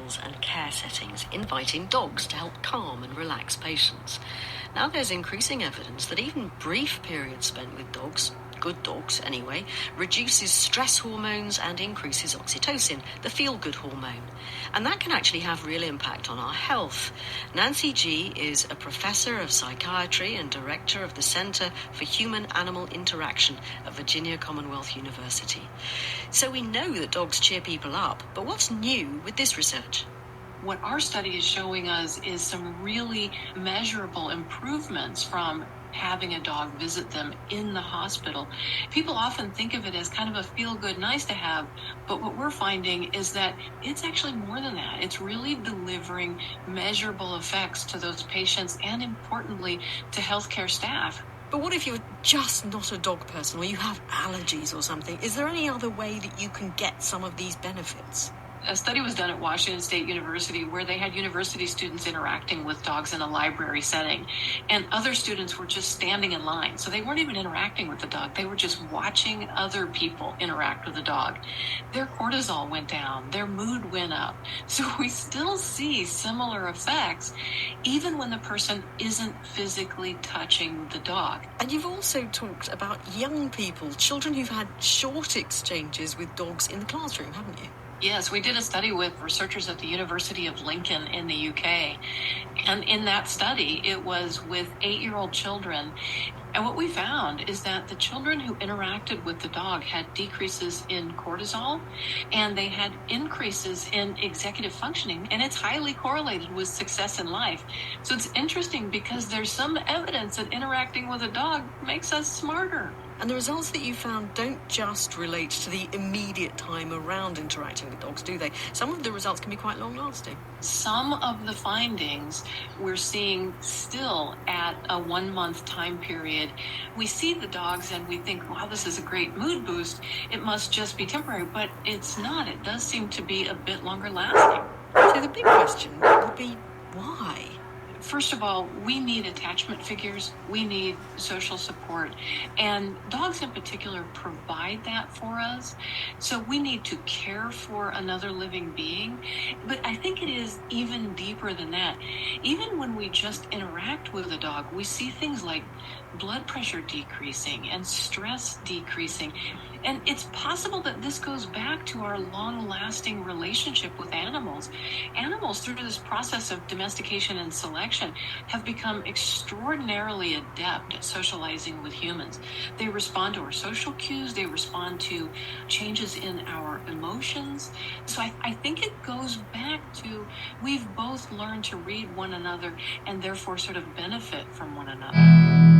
hospitals and care settings, inviting dogs to help calm and relax patients. Now there's increasing evidence that even brief periods spent with dogs, good dogs anyway, reduces stress hormones and increases oxytocin, the feel-good hormone. And that can actually have real impact on our health. Nancy G is a professor of psychiatry and director of the Center for Human-Animal Interaction at Virginia Commonwealth University. So we know that dogs cheer people up, but what's new with this research? What our study is showing us is some really measurable improvements from having a dog visit them in the hospital. People often think of it as kind of a feel-good, nice to have, but what we're finding is that it's actually more than that. It's really delivering measurable effects to those patients and, importantly, to healthcare staff. But what if you're just not a dog person or you have allergies or something? Is there any other way that you can get some of these benefits? A study was done at Washington State University where they had university students interacting with dogs in a library setting, and other students were just standing in line. So they weren't even interacting with the dog. They were just watching other people interact with the dog. Their cortisol went down, their mood went up. So we still see similar effects even when the person isn't physically touching the dog. And you've also talked about young people, children who've had short exchanges with dogs in the classroom, haven't you? Yes, we did a study with researchers at the University of Lincoln in the UK. And in that study, it was with 8-year-old children. And what we found is that the children who interacted with the dog had decreases in cortisol and they had increases in executive functioning. And it's highly correlated with success in life. So it's interesting because there's some evidence that interacting with a dog makes us smarter. And the results that you found don't just relate to the immediate time around interacting with dogs, do they? Some of the results can be quite long-lasting. Some of the findings we're seeing still at a 1-month time period. We see the dogs and we think, wow, this is a great mood boost. It must just be temporary, but it's not. It does seem to be a bit longer lasting. So the big question would be, why? First of all, we need attachment figures. We need social support. And dogs in particular provide that for us. So we need to care for another living being. But I think it is even deeper than that. Even when we just interact with a dog, we see things like blood pressure decreasing and stress decreasing. And it's possible that this goes back to our long-lasting relationship with animals. Animals, through this process of domestication and selection, have become extraordinarily adept at socializing with humans. They respond to our social cues. They respond to changes in our emotions. So I think it goes back to we've both learned to read one another and therefore sort of benefit from one another.